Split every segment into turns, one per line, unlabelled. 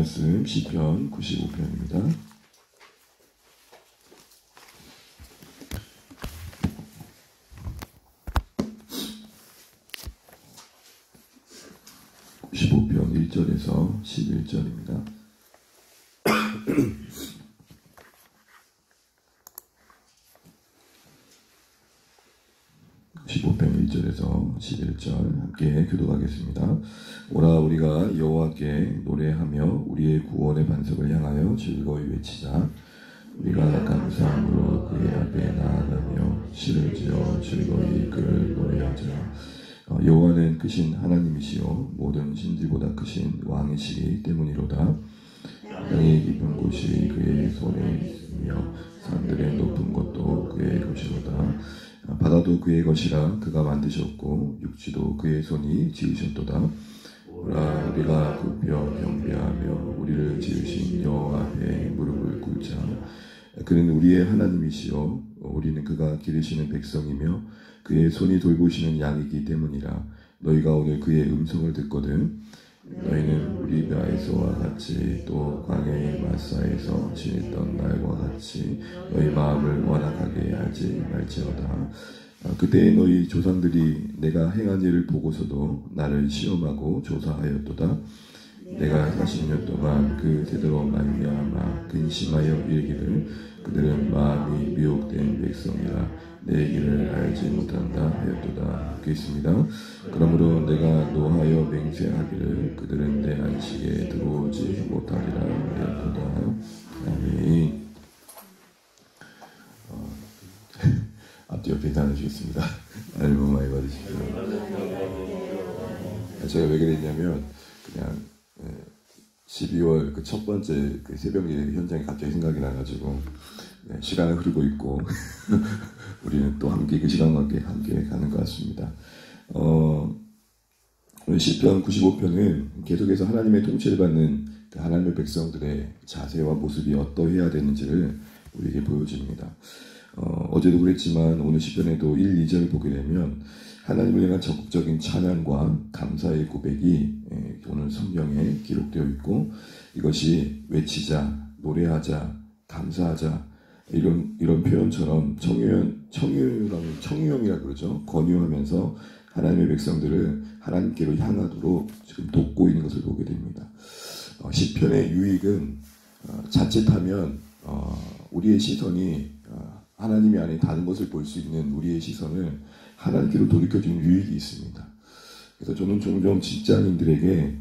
말씀 시편 95편입니다. (95편) 1절에서 11절입니다. (95편) 1절에서 11절 함께 교독하겠습니다. 오라 우리가 여호와께 노래하며 우리의 구원의 반석을 향하여 즐거이 외치자. 우리가 감사함으로 그의 앞에 나아가며 시를 지어 즐거이 그를 노래하자. 여호와는 크신 하나님이시요 모든 신들보다 크신 왕이시기 때문이로다. 땅의 깊은 곳이 그의 손에 있으며 산들의 높은 곳도 그의 것이로다. 바다도 그의 것이라 그가 만드셨고 육지도 그의 손이 지으셨도다. 오라 우리가 굽혀 경배하며 우리를 지으신 여호와 앞에 무릎을 꿇자. 그는 우리의 하나님이시요 우리는 그가 기르시는 백성이며 그의 손이 돌보시는 양이기 때문이라. 너희가 오늘 그의 음성을 듣거든 너희는 우리바에서와 같이 또 광야의 마사에서 지냈던 날과 같이 너희 마음을 완악하게 하지 말지어다. 그때 너희 조상들이 내가 행한 일을 보고서도 나를 시험하고 조사하였도다. 내가 40년 동안 그 세대로 말미암아 근심하여 이르기를 그들은 마음이 미혹된 백성이라 내 길을 알지 못한다 하였도다. 그렇습니다. 그러므로 내가 노하여 맹세하기를 그들은 내 안식에 들어오지 못하리라 하였도다. 아멘. 앞뒤 옆에 나누시겠습니다. 앨범 많이 받으십시오. 제가 왜 그랬냐면 그냥 12월 그 첫 번째 그 새벽 예배 현장이 갑자기 생각이 나가지고 시간은 흐르고 있고 우리는 또 함께 그 시간과 함께 가는 것 같습니다. 오늘 시편 95편은 계속해서 하나님의 통치를 받는 그 하나님의 백성들의 자세와 모습이 어떠해야 되는지를 우리에게 보여줍니다. 어제도 그랬지만 오늘 시편에도 1, 2절 보게 되면 하나님을 향한 적극적인 찬양과 감사의 고백이 오늘 성경에 기록되어 있고 이것이 외치자, 노래하자, 감사하자 이런 표현처럼 청유형이라 그러죠. 권유하면서 하나님의 백성들을 하나님께로 향하도록 지금 돕고 있는 것을 보게 됩니다. 시편의 유익은 자칫하면 우리의 시선이 하나님이 아닌 다른 것을 볼 수 있는 우리의 시선을 하나님께로 돌이켜주는 유익이 있습니다. 그래서 저는 종종 직장인들에게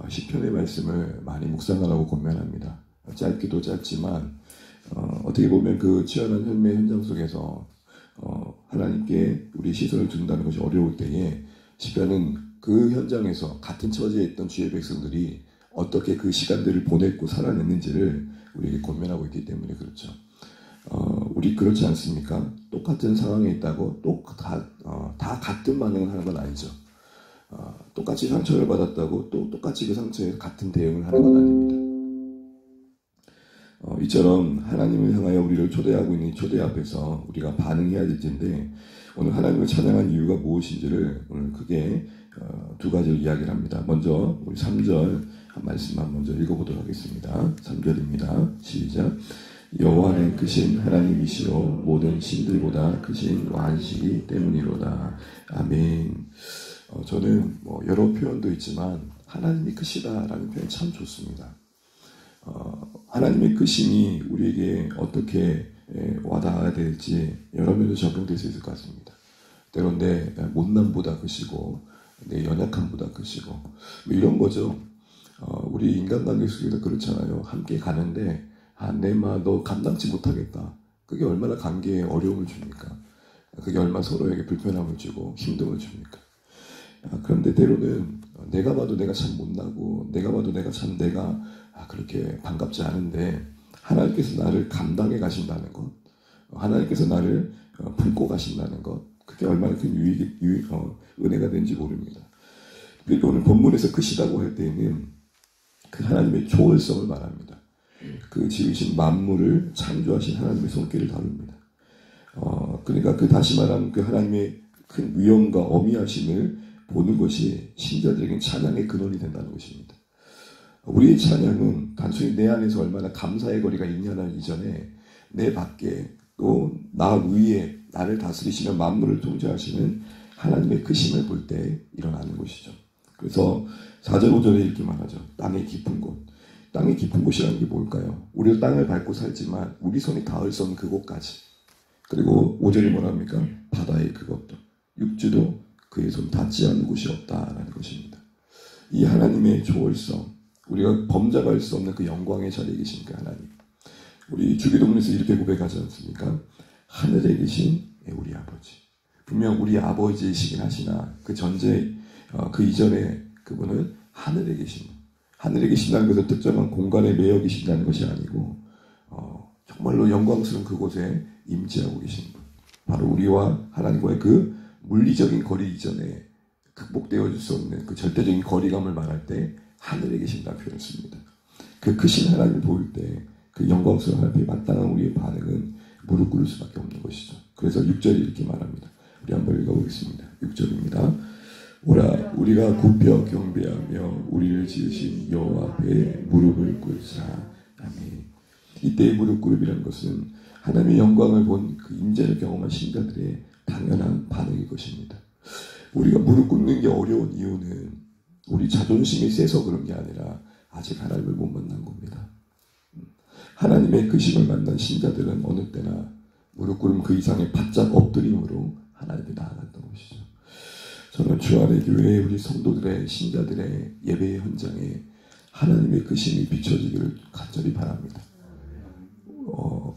시편의 말씀을 많이 묵상하라고 권면합니다. 짧기도 짧지만 어떻게 보면 그 치열한 현매 현장 속에서 하나님께 우리 시선을 둔다는 것이 어려울 때에 시편은 그 현장에서 같은 처지에 있던 주의 백성들이 어떻게 그 시간들을 보냈고 살아냈는지를 우리에게 권면하고 있기 때문에 그렇죠. 우리 그렇지 않습니까? 똑같은 상황에 있다고 다 같은 반응을 하는 건 아니죠. 똑같이 상처를 받았다고 또 똑같이 그 상처에 같은 대응을 하는 건 아닙니다. 이처럼 하나님을 향하여 우리를 초대하고 있는 초대 앞에서 우리가 반응해야 될 텐데 오늘 하나님을 찬양한 이유가 무엇인지를 오늘 크게 두 가지를 이야기를 합니다. 먼저 우리 3절 한 말씀만 먼저 읽어보도록 하겠습니다. 3절입니다. 시작. 여호와는 크신 하나님이시요 모든 신들보다 크신 왕이시기 때문이로다. 아멘. 저는 여러 표현도 있지만 하나님이 크시다라는 표현 참 좋습니다. 하나님의 크심이 우리에게 어떻게 와닿아야 될지 여러 면으로 적용될 수 있을 것 같습니다. 때론 내 못남보다 크시고 내 연약함보다 크시고 이런 거죠. 우리 인간관계 속에서 그렇잖아요. 함께 가는데 내마 너 감당치 못하겠다. 그게 얼마나 관계에 어려움을 줍니까? 그게 얼마나 서로에게 불편함을 주고 힘듦을 줍니까? 그런데 때로는 내가 봐도 내가 참 못나고 내가 봐도 내가 그렇게 반갑지 않은데 하나님께서 나를 감당해 가신다는 것, 하나님께서 나를 품고 가신다는 것, 그게 얼마나 큰 은혜가 되는지 모릅니다. 그리고 오늘 본문에서 크시다고 할 때에는 그 하나님의 초월성을 말합니다. 그 지으신 만물을 창조하신 하나님의 손길을 다룹니다. 그러니까 다시 말하면 그 하나님의 큰 위엄과 어미하심을 보는 것이 신자들에게는 찬양의 근원이 된다는 것입니다. 우리의 찬양은 단순히 내 안에서 얼마나 감사의 거리가 있냐는 이전에 내 밖에 또 나 위에 나를 다스리시며 만물을 통제하시는 하나님의 크심을 볼 때 일어나는 것이죠. 그래서 4절 5절에 이렇게 말하죠. 땅의 깊은 곳. 땅의 깊은 곳이라는 게 뭘까요? 우리도 땅을 밟고 살지만 우리 손이 닿을 수 없는 그곳까지. 그리고 5절이 뭐랍니까? 바다의 그것도. 육지도 그의 손 닿지 않는 곳이 없다라는 것입니다. 이 하나님의 초월성, 우리가 범접할 수 없는 그 영광의 자리에 계신 그 하나님. 우리 주기도문에서 이렇게 고백하지 않습니까? 하늘에 계신 우리 아버지. 분명 우리 아버지이시긴 하시나 그 전제, 그 이전에 그분은 하늘에 계신 분. 하늘에 계신다는 것은 특정한 공간에 매여 계신다는 것이 아니고 정말로 영광스러운 그곳에 임재하고 계신 분. 바로 우리와 하나님과의 그 물리적인 거리 이전에 극복되어 줄 수 없는 그 절대적인 거리감을 말할 때 하늘에 계신다는 표현을 씁니다. 그 크신 하나님을 보일 때 그 영광스러운 하나님에 마땅한 우리의 반응은 무릎 꿇을 수밖에 없는 것이죠. 그래서 6절이 이렇게 말합니다. 우리 한번 읽어보겠습니다. 6절입니다. 오라 우리가 굽혀 경배하며 우리를 지으신 여호와 앞에 무릎을 꿇자. 아멘. 이때의 무릎 꿇음이라는 것은 하나님의 영광을 본 그 임재를 경험한 신자들의 당연한 반응일 것입니다. 우리가 무릎 꿇는 게 어려운 이유는 우리 자존심이 세서 그런 게 아니라 아직 하나님을 못 만난 겁니다. 하나님의 크심을 만난 신자들은 어느 때나 무릎 꿇음 그 이상의 바짝 엎드림으로 하나님께 나아갔던 것이죠. 저는 주안의 교회의 우리 성도들의 신자들의 예배의 현장에 하나님의 크심이 비춰지기를 간절히 바랍니다.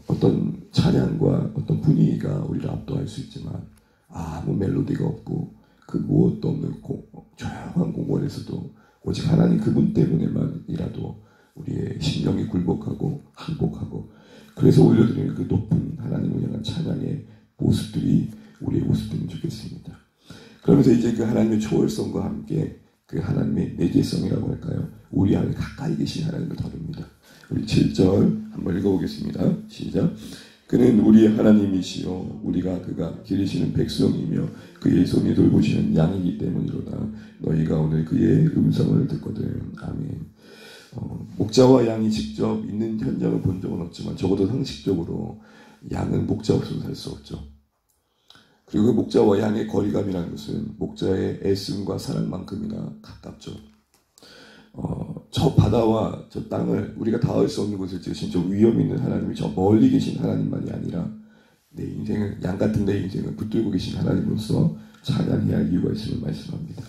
어떤 찬양과 어떤 분위기가 우리를 압도할 수 있지만 아무 멜로디가 없고 그 무엇도 없는 조용한 공원에서도 오직 하나님 그분 때문에만이라도 우리의 심령이 굴복하고 항복하고 그래서 올려드리는 그 높은 하나님을 향한 찬양의 모습들이 우리의 모습이면 좋겠습니다. 그러면서 이제 그 하나님의 초월성과 함께 그 하나님의 내재성이라고 할까요? 우리 안에 가까이 계신 하나님을 다룹니다. 우리 7절 한번 읽어보겠습니다. 시작. 그는 우리의 하나님이시요 그가 기르시는 백성이며 그의 손이 돌보시는 양이기 때문이로다. 너희가 오늘 그의 음성을 듣거든. 아멘. 목자와 양이 직접 있는 현장을 본 적은 없지만 적어도 상식적으로 양은 목자 없으면 살 수 없죠. 그리고 목자와 양의 거리감이라는 것은 목자의 애씀과 사랑만큼이나 가깝죠. 저 바다와 저 땅을 우리가 닿을 수 없는 곳을 지으신 저 위험 있는 하나님이 저 멀리 계신 하나님만이 아니라 내 인생은 양 같은 내 인생을 붙들고 계신 하나님으로서 찬양해야 할 이유가 있음을 말씀합니다.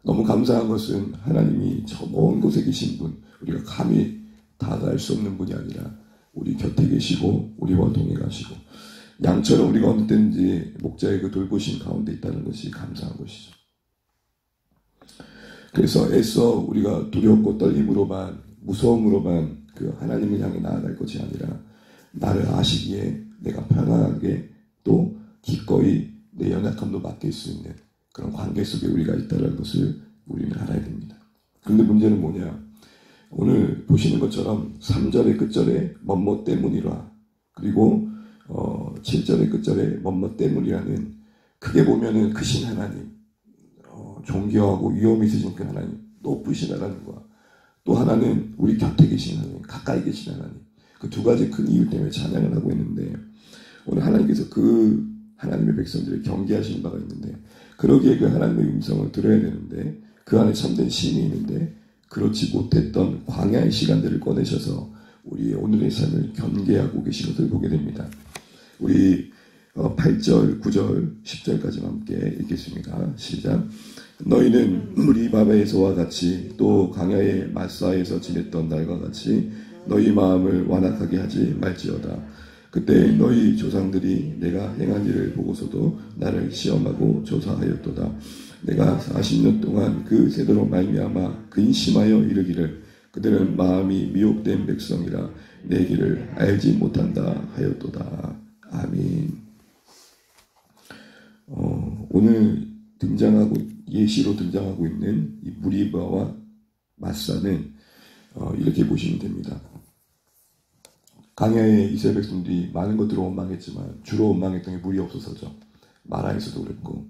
너무 감사한 것은 하나님이 저 먼 곳에 계신 분, 우리가 감히 다가갈 수 없는 분이 아니라 우리 곁에 계시고 우리와 동행 가시고 양처럼 우리가 어느 때든지 목자의 그 돌보심 가운데 있다는 것이 감사한 것이죠. 그래서 애써 우리가 두렵고 떨림으로만 무서움으로만 그 하나님을 향해 나아갈 것이 아니라 나를 아시기에 내가 편안하게 또 기꺼이 내 연약함도 맡길 수 있는 그런 관계 속에 우리가 있다는 것을 우리는 알아야 됩니다. 그런데 문제는 뭐냐? 오늘 보시는 것처럼 3절의 끝절에 뭐뭐 때문이라 그리고 7절의 끝절에 뭐뭐 때문이라는 크게 보면은 크신 하나님 존귀하고 위엄이 있으신 그 하나님 높으신 하나님과 또 하나는 우리 곁에 계신 하나님 가까이 계신 하나님 그 두 가지 큰 이유 때문에 찬양을 하고 있는데 오늘 하나님께서 그 하나님의 백성들을 경계하시는 바가 있는데 그러기에 그 하나님의 음성을 들어야 되는데 그 안에 참된 힘이 있는데 그렇지 못했던 광야의 시간들을 꺼내셔서 우리의 오늘의 삶을 견계하고 계신 것을 보게 됩니다. 우리 8절, 9절, 10절까지 함께 읽겠습니다. 시작. 너희는 무리바바에서와 같이 또 광야의 마사에서 지냈던 날과 같이 너희 마음을 완악하게 하지 말지어다. 그때 너희 조상들이 내가 행한 일을 보고서도 나를 시험하고 조사하였도다. 내가 40년 동안 그 세대로 말미암아 근심하여 이르기를 그들은 마음이 미혹된 백성이라 내 길을 알지 못한다 하였도다. 아멘. 오늘 예시로 등장하고 있는 이 무리바와 마사는 이렇게 보시면 됩니다. 광야에 이스라엘 백성들이 많은 것들을 원망했지만 주로 원망했던 게 물이 없어서죠. 마라에서도 그랬고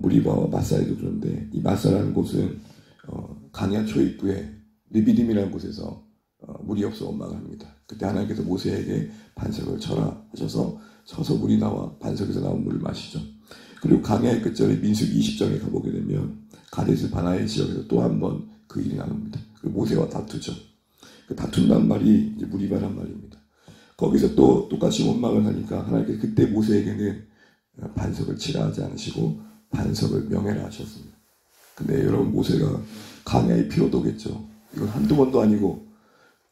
무리바와 마사에도 그런데 이 마사라는 곳은 광야 초입부에 르비딤이라는 곳에서 물이 없어 원망을 합니다. 그때 하나님께서 모세에게 반석을 쳐라 하셔서 쳐서 물이 나와 반석에서 나온 물을 마시죠. 그리고 광야의 끝절에 민수기 20장에 가보게 되면 가데스 바나의 지역에서 또 한 번 그 일이 나옵니다. 그리고 모세와 다투죠. 그 다툰다는 말이 이제 무리바란 말입니다. 거기서 또 똑같이 원망을 하니까 하나님께서 그때 모세에게는 반석을 치라 하지 않으시고 반석을 명예라 하셨습니다. 근데 여러분 모세가 광야에 피로도겠죠. 이건 한두 번도 아니고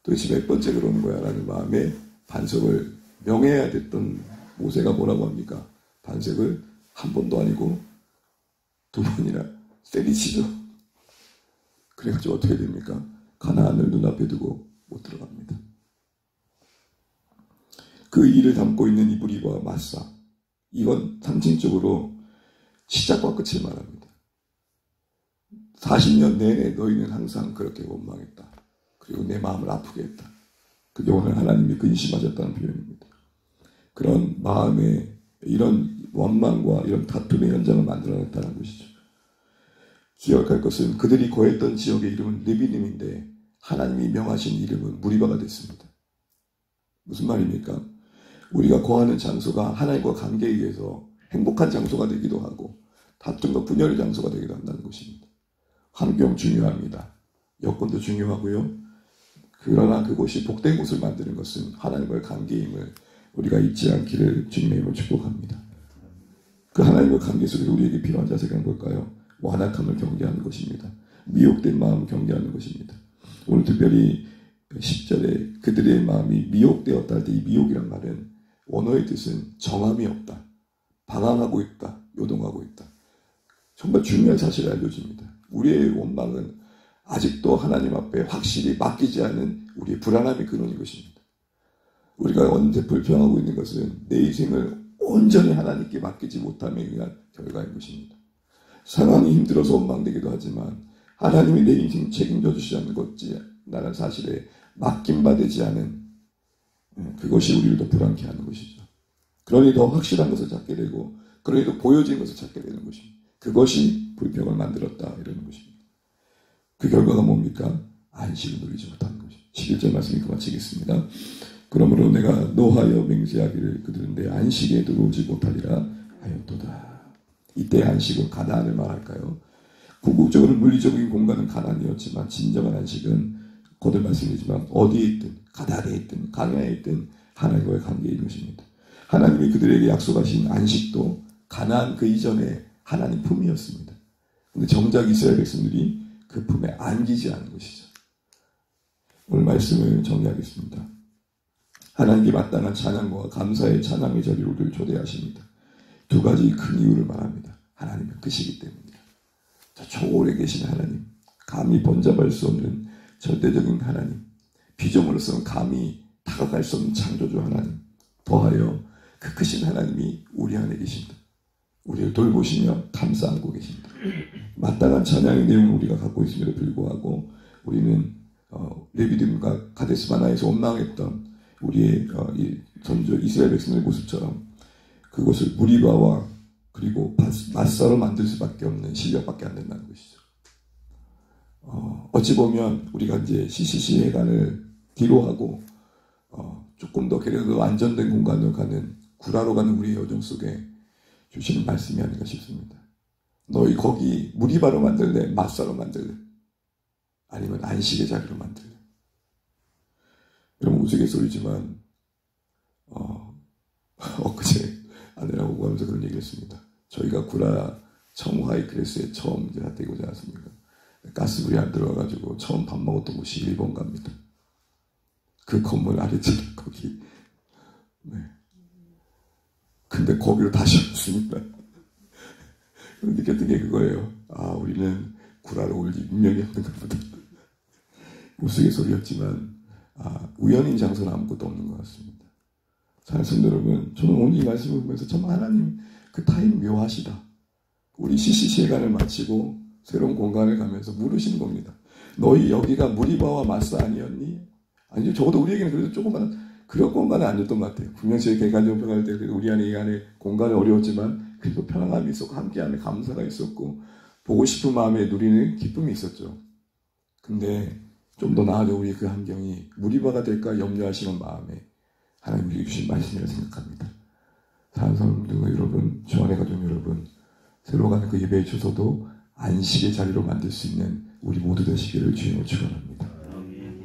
도대체 몇 번째 그러는 거야 라는 마음에 반석을 명예해야 됐던 모세가 뭐라고 합니까? 반석을 한 번도 아니고 두 번이나 때리치죠. 그래가지고 어떻게 됩니까? 가나안을 눈앞에 두고 못 들어갑니다. 그 일을 담고 있는 이 무리바와 마사, 이건 상징적으로 시작과 끝을 말합니다. 40년 내내 너희는 항상 그렇게 원망했다. 그리고 내 마음을 아프게 했다. 그게 오늘 하나님이 근심하셨다는 표현입니다. 그런 마음에 이런 원망과 이런 다툼의 현장을 만들어냈다는 것이죠. 기억할 것은 그들이 거했던 지역의 이름은 르비딤인데 하나님이 명하신 이름은 무리바가 됐습니다. 무슨 말입니까? 우리가 거하는 장소가 하나님과 관계에 의해서 행복한 장소가 되기도 하고 다툼과 분열의 장소가 되기도 한다는 것입니다. 환경 중요합니다. 여건도 중요하고요. 그러나 그곳이 복된 곳을 만드는 것은 하나님과의 관계임을 우리가 잊지 않기를 주님의 이름으로 축복합니다. 그 하나님과 관계 속에서 우리에게 필요한 자세가 뭘까요? 완악함을 경계하는 것입니다. 미혹된 마음을 경계하는 것입니다. 오늘 특별히 10절에 그들의 마음이 미혹되었다 할 때 이 미혹이란 말은 원어의 뜻은 정함이 없다. 방황하고 있다. 요동하고 있다. 정말 중요한 사실을 알려줍니다. 우리의 원망은 아직도 하나님 앞에 확실히 맡기지 않은 우리의 불안함이 근원인 것입니다. 우리가 언제 불평하고 있는 것은 내 인생을 온전히 하나님께 맡기지 못함에 의한 결과인 것입니다. 상황이 힘들어서 원망되기도 하지만 하나님이 내 인생 책임져 주시지 않는 것이라는 사실에 맡김받지 않은 그것이 우리를 더 불안케 하는 것이죠. 그러니 더 확실한 것을 찾게 되고 그러니 더 보여진 것을 찾게 되는 것입니다. 그것이 불평을 만들었다 이러는 것입니다. 그 결과가 뭡니까? 안식을 누리지 못하는 것입니다. 11절 말씀이 그마치겠습니다. 그러므로 내가 노하여 맹세하기를 그들은 내 안식에 들어오지 못하리라 하였도다. 이때 안식은 가나안을 말할까요? 궁극적으로 물리적인 공간은 가나안이었지만 진정한 안식은 거듭 말씀드리지만 어디에 있든 가나안에 있든 광야에 있든 하나님과의 관계인 것입니다. 하나님이 그들에게 약속하신 안식도 가나안 그 이전에 하나님 품이었습니다. 그런데 정작 이스라엘 백성들이 그 품에 안기지 않은 것이죠. 오늘 말씀을 정리하겠습니다. 하나님께 마땅한 찬양과 감사의 찬양의 자리로 우리를 초대하십니다. 두 가지 큰 이유를 말합니다. 하나님은 크시기 때문입니다. 저 초월에 계신 하나님, 감히 번잡할 수 없는 절대적인 하나님, 피조물로서는 감히 다가갈 수 없는 창조주 하나님, 더하여 그 크신 하나님이 우리 안에 계십니다. 우리를 돌보시며 감싸 안고 계십니다. 마땅한 찬양의 내용을 우리가 갖고 있음에도 불구하고 우리는 르비딤과 가데스 바나에서 원망했던 우리의 선조 이스라엘 백성의 모습처럼 그것을 무리바와 그리고 마사로 만들 수밖에 없는 실력밖에 안 된다는 것이죠. 어찌 보면 우리가 이제 CCC 해관을 뒤로 하고 조금 더 그래도 안전된 공간으로 가는 구라로 가는 우리의 여정 속에 주시는 말씀이 아닌가 싶습니다. 너희 거기 무리바로 만들래? 마사로 만들래? 아니면 안식의 자리로 만들래? 여러분 우스갯소리지만 엊그제 아내랑 오가면서 그런 얘기를 했습니다. 저희가 구라 청하이 클래스에 처음 이제 핫되고 오지 않았습니까? 가스불이 안 들어와가지고 처음 밥 먹었던 곳이 일본 갑니다. 그 건물 아래층 거기. 네. 근데 거기로 다시 왔습니다. 느꼈던 게 그거예요. 아, 우리는 구라로 올 운명이 없는 것보다. 우스갯소리였지만 우연인 장소는 아무것도 없는 것 같습니다. 사랑하는 성도 여러분, 저는 오늘 이 말씀을 보면서 정말 하나님 그 타임 묘하시다. 우리 CCC회관을 마치고 새로운 공간을 가면서 물으시는 겁니다. 너희 여기가 무리바와 마사 아니었니? 아니요, 적어도 우리에게는 그래도 조그만 그런 공간은 아니었던 것 같아요. 분명 저희 객관적으로 평가할 때 우리 안에 이 안에 공간이 어려웠지만 그래도 편안함이 있었고 함께하는 감사가 있었고 보고 싶은 마음에 누리는 기쁨이 있었죠. 근데 좀 더 나아져 우리 그 환경이 무리바가 될까 염려하시는 마음에 하나님이 주신 말씀이라 생각합니다. 사랑하는 성도 여러분, 주안의 가족 여러분, 새로 가는 그 예배의 주소도 안식의 자리로 만들 수 있는 우리 모두 되시기를 주님으로 축원합니다.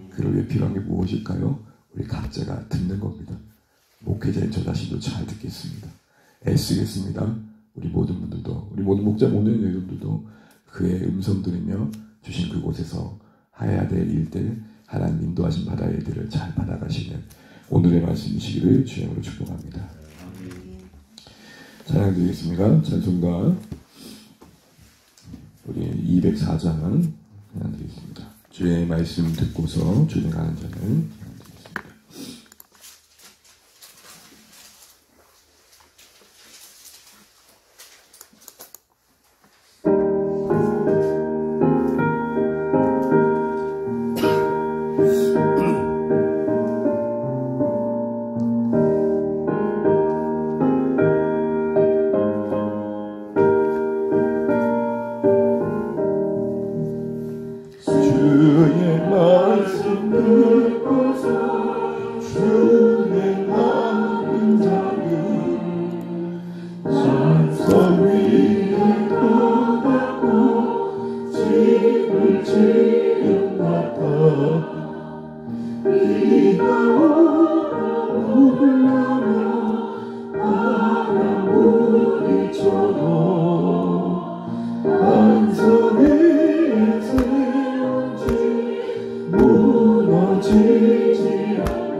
그를 위해 필요한 게 무엇일까요? 우리 각자가 듣는 겁니다. 목회자인 저 자신도 잘 듣겠습니다. 애쓰겠습니다. 우리 모든 분들도, 우리 모든 목자 모든 여러분들도 그의 음성 들으며 주신 그곳에서 해야 될 일들, 하나님 인도하신 바다의 일들을 잘 받아가시는 오늘의 말씀이시기를 주님으로 축복합니다. 찬양드리겠습니다. 찬송가 우리 204장은 찬양드리겠습니다. 주의 말씀 듣고서 준행하는 자는 찬양드리겠습니다.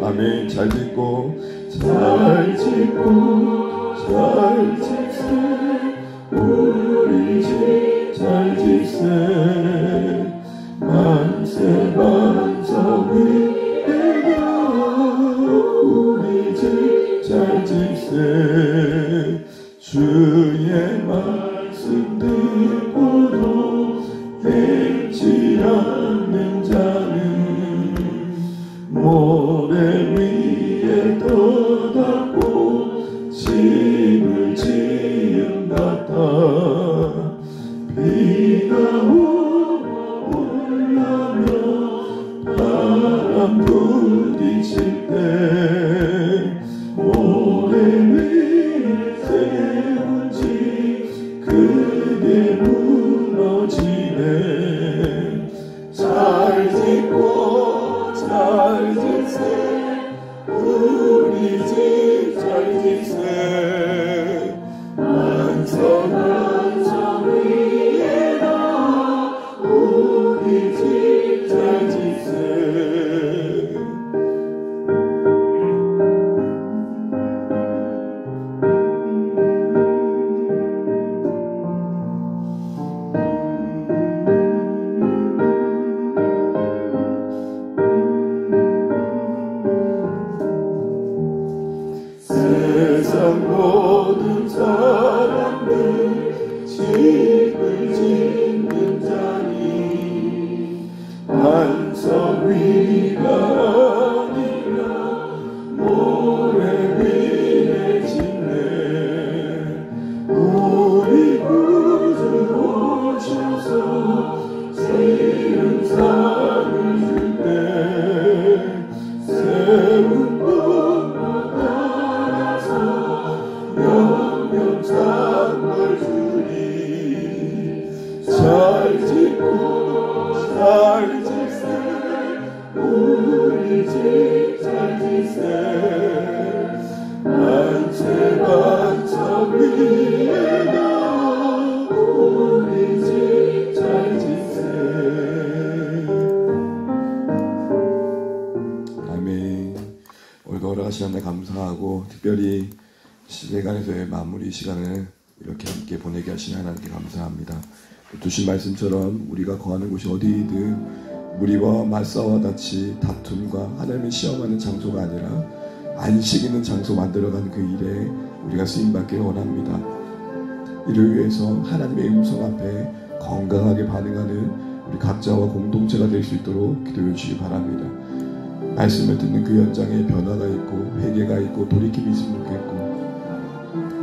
아멘. 잘 듣고 잘 짓세 우리 집 잘 짓세 만세 반석 위에 우리 집 잘 짓세 주의 말씀 듣고도 듣지 않는 자는 모래 위에 떠닫고 집을 지은 같아 비가 올라며 바람 부딪힐 때 모래 위에 세운 집 그게 무너지네 잘 짓고 잘 짓세 우리 집 잘 짓세 만성 위에다 우리 집 잘 짓세 세상 모든 사람들 집을 짓는 자니 반석 위가 아니라 모래 위에 짓네 우리 구주 오셔서 새로운 삶을 줄 때 세운 영영 상을 주리 잘 지세 우리 집 잘 지세 만세 반석 위에 나 우리 집 잘 지세. 아멘. 오늘도 허락하신 날 감사하고 특별히 시대간에서의 마무리 시간을 이렇게 함께 보내게 하신 하나님께 감사합니다. 주신 말씀처럼 우리가 거하는 곳이 어디이든 무리와 맞싸워 다치 다툼과 하나님을 시험하는 장소가 아니라 안식 있는 장소 만들어가는 그 일에 우리가 쓰임받기를 원합니다. 이를 위해서 하나님의 음성 앞에 건강하게 반응하는 우리 각자와 공동체가 될 수 있도록 기도해 주시기 바랍니다. 말씀을 듣는 그 현장에 변화가 있고 회개가 있고 돌이킴이 있으면 좋겠고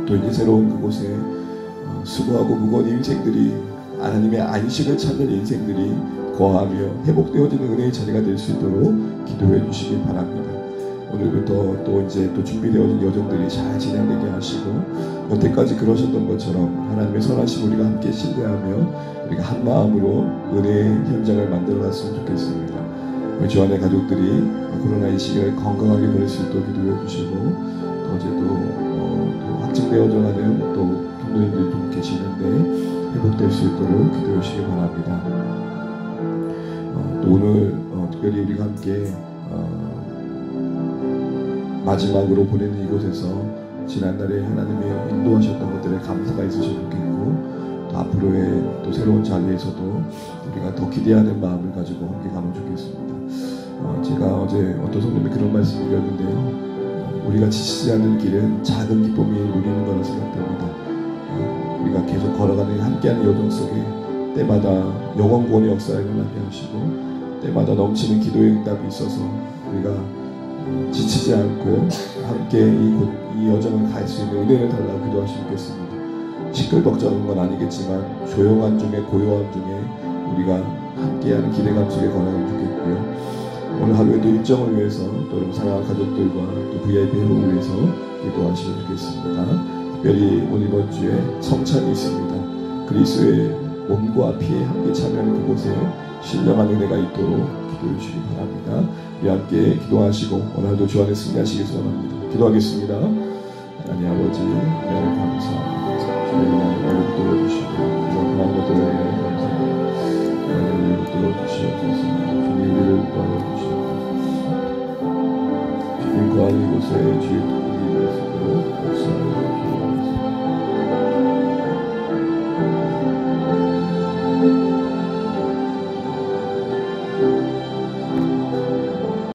또 이제 새로운 그곳에 수고하고 무거운 인생들이 하나님의 안식을 찾는 인생들이 거하며 회복되어지는 은혜의 자리가 될 수 있도록 기도해 주시기 바랍니다. 오늘부터 또 이제 또 준비되어진 여정들이 잘 진행되게 하시고 여태까지 그러셨던 것처럼 하나님의 선하심 우리가 함께 신뢰하며 우리가 한 마음으로 은혜의 현장을 만들어 갔으면 좋겠습니다. 우리 주 안의 가족들이 코로나 이 시기를 건강하게 보낼 수 있도록 기도해 주시고 또 어제 또 확진되어져 가는 또 성도님들이 좀 계시는데 회복될 수 있도록 기도해 주시기 바랍니다. 또 오늘 특별히 우리가 함께 마지막으로 보내는 이곳에서 지난날에 하나님이 인도하셨던 것들에 감사가 있으셔도 좋겠고 또 앞으로의 또 새로운 자리에서도 우리가 더 기대하는 마음을 가지고 함께 가면 좋겠습니다. 제가 어제 어떤 성도님이 그런 말씀을 드렸는데요. 우리가 지치지 않는 길은 작은 기쁨이 누리는 거라 생각됩니다. 우리가 계속 걸어가는 함께하는 여정 속에 때마다 영원 구원의 역사를 일어나게 하시고 때마다 넘치는 기도의 응답이 있어서 우리가 지치지 않고 함께 이 여정을 갈 수 있는 은혜를 달라고 기도하시면 좋겠습니다. 시끌벅적한 건 아니겠지만 조용한 중에 고요한 중에 우리가 함께하는 기대감 속에 걸어가면 좋겠고요. 오늘 하루에도 일정을 위해서 또 여러분 사랑하는 가족들과 또 VIP 회복을 위해서 기도하시면 좋겠습니다. 특별히 오늘 이번 주에 성찬이 있습니다. 그리스도의 몸과 피에 함께 참여하는 그곳에 신령한 은혜가 있도록 기도해 주시기 바랍니다. 우리 함께 기도하시고 오늘도 주 안에 승리하시길 소원합니다. 기도하겠습니다. 하나님 아버지 은혜를 감사합니다. 주의 은혜를 붙들어주시고 이런 것들을 감사합니다. 은혜를 붙들어주시옵소서. 주의 은혜를 도와주시옵소서. 주님 거하는 곳에 주의